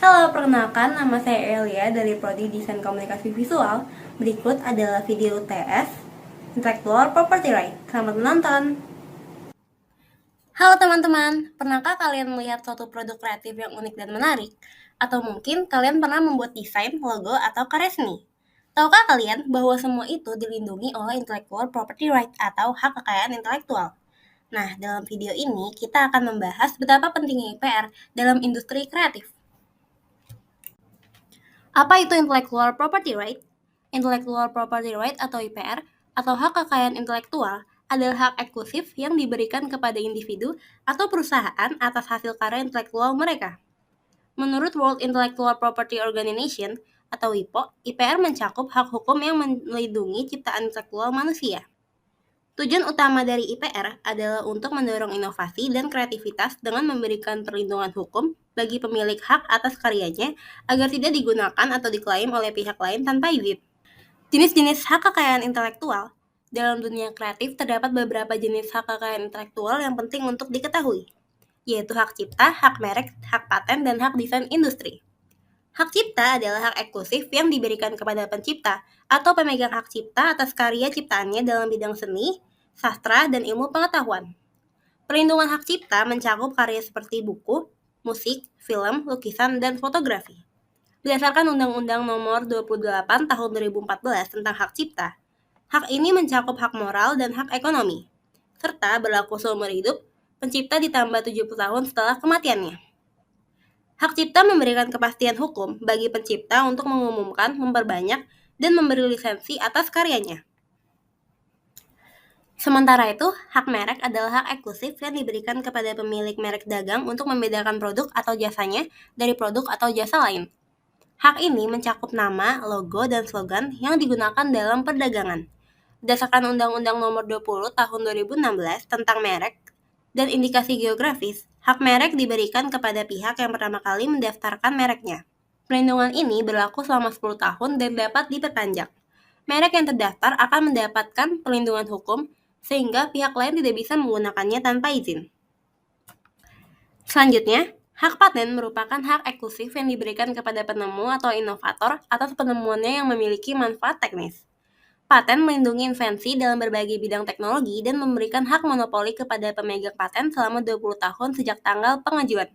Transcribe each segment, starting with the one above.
Halo, perkenalkan nama saya Elia dari Prodi Desain Komunikasi Visual. Berikut adalah video UTS Intellectual Property Right. Selamat menonton. Halo teman-teman, pernahkah kalian melihat suatu produk kreatif yang unik dan menarik? Atau mungkin kalian pernah membuat desain, logo, atau karya seni? Tahukah kalian bahwa semua itu dilindungi oleh Intellectual Property Right atau hak kekayaan intelektual? Nah, dalam video ini kita akan membahas betapa pentingnya IPR dalam industri kreatif. Apa itu Intellectual Property Right? Intellectual Property Right atau IPR atau hak kekayaan intelektual adalah hak eksklusif yang diberikan kepada individu atau perusahaan atas hasil karya intelektual mereka. Menurut World Intellectual Property Organization atau WIPO, IPR mencakup hak hukum yang melindungi ciptaan intelektual manusia. Tujuan utama dari IPR adalah untuk mendorong inovasi dan kreativitas dengan memberikan perlindungan hukum bagi pemilik hak atas karyanya agar tidak digunakan atau diklaim oleh pihak lain tanpa izin. Jenis-jenis hak kekayaan intelektual. Dalam dunia kreatif terdapat beberapa jenis hak kekayaan intelektual yang penting untuk diketahui, yaitu hak cipta, hak merek, hak paten, dan hak desain industri. Hak cipta adalah hak eksklusif yang diberikan kepada pencipta atau pemegang hak cipta atas karya ciptaannya dalam bidang seni, sastra, dan ilmu pengetahuan. Perlindungan hak cipta mencakup karya seperti buku, musik, film, lukisan, dan fotografi. Berdasarkan Undang-Undang Nomor 28 Tahun 2014 tentang hak cipta, hak ini mencakup hak moral dan hak ekonomi, serta berlaku seumur hidup, pencipta ditambah 70 tahun setelah kematiannya. Hak cipta memberikan kepastian hukum bagi pencipta untuk mengumumkan, memperbanyak, dan memberi lisensi atas karyanya. Sementara itu, hak merek adalah hak eksklusif yang diberikan kepada pemilik merek dagang untuk membedakan produk atau jasanya dari produk atau jasa lain. Hak ini mencakup nama, logo, dan slogan yang digunakan dalam perdagangan. Berdasarkan Undang-Undang Nomor 20 Tahun 2016 tentang merek dan indikasi geografis, hak merek diberikan kepada pihak yang pertama kali mendaftarkan mereknya. Perlindungan ini berlaku selama 10 tahun dan dapat diperpanjang. Merek yang terdaftar akan mendapatkan perlindungan hukum sehingga pihak lain tidak bisa menggunakannya tanpa izin. Selanjutnya, hak paten merupakan hak eksklusif yang diberikan kepada penemu atau inovator atas penemuannya yang memiliki manfaat teknis. Paten melindungi invensi dalam berbagai bidang teknologi dan memberikan hak monopoli kepada pemegang paten selama 20 tahun sejak tanggal pengajuan.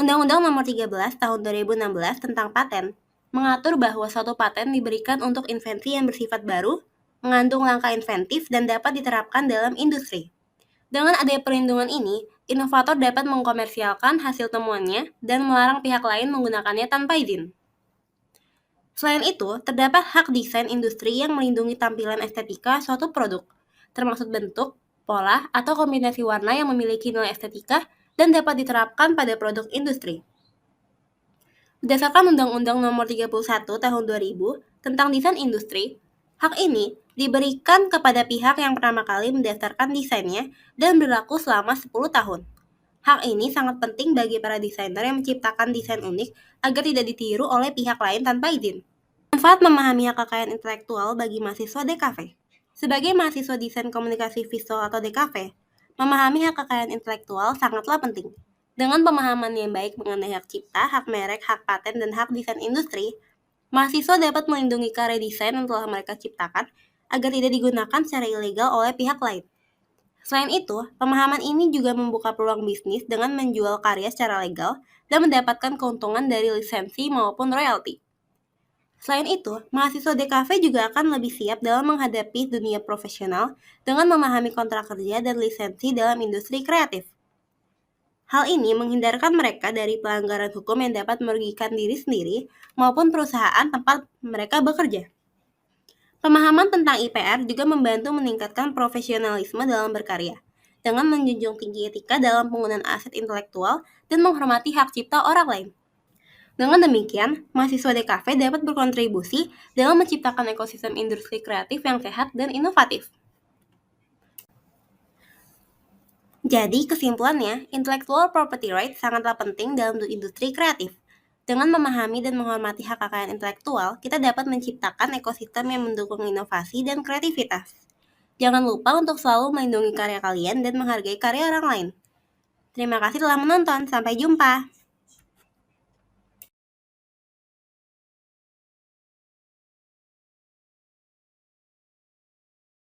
Undang-Undang Nomor 13 Tahun 2016 tentang paten mengatur bahwa suatu paten diberikan untuk invensi yang bersifat baru, mengandung langkah inventif, dan dapat diterapkan dalam industri. Dengan adanya perlindungan ini, inovator dapat mengkomersialkan hasil temuannya dan melarang pihak lain menggunakannya tanpa izin. Selain itu, terdapat hak desain industri yang melindungi tampilan estetika suatu produk, termasuk bentuk, pola, atau kombinasi warna yang memiliki nilai estetika dan dapat diterapkan pada produk industri. Berdasarkan Undang-Undang Nomor 31 Tahun 2000 tentang desain industri, hak ini diberikan kepada pihak yang pertama kali mendaftarkan desainnya dan berlaku selama 10 tahun. Hak ini sangat penting bagi para desainer yang menciptakan desain unik agar tidak ditiru oleh pihak lain tanpa izin. Manfaat memahami hak kekayaan intelektual bagi mahasiswa DKV. Sebagai mahasiswa desain komunikasi visual atau DKV, memahami hak kekayaan intelektual sangatlah penting. Dengan pemahaman yang baik mengenai hak cipta, hak merek, hak paten, dan hak desain industri, mahasiswa dapat melindungi karya desain yang telah mereka ciptakan agar tidak digunakan secara ilegal oleh pihak lain. Selain itu, pemahaman ini juga membuka peluang bisnis dengan menjual karya secara legal dan mendapatkan keuntungan dari lisensi maupun royalti. Selain itu, mahasiswa DKV juga akan lebih siap dalam menghadapi dunia profesional dengan memahami kontrak kerja dan lisensi dalam industri kreatif. Hal ini menghindarkan mereka dari pelanggaran hukum yang dapat merugikan diri sendiri maupun perusahaan tempat mereka bekerja. Pemahaman tentang IPR juga membantu meningkatkan profesionalisme dalam berkarya, dengan menjunjung tinggi etika dalam penggunaan aset intelektual dan menghormati hak cipta orang lain. Dengan demikian, mahasiswa DKV dapat berkontribusi dalam menciptakan ekosistem industri kreatif yang sehat dan inovatif. Jadi, kesimpulannya, intellectual property rights sangatlah penting dalam industri kreatif. Dengan memahami dan menghormati hak kekayaan intelektual, kita dapat menciptakan ekosistem yang mendukung inovasi dan kreativitas. Jangan lupa untuk selalu melindungi karya kalian dan menghargai karya orang lain. Terima kasih telah menonton, sampai jumpa!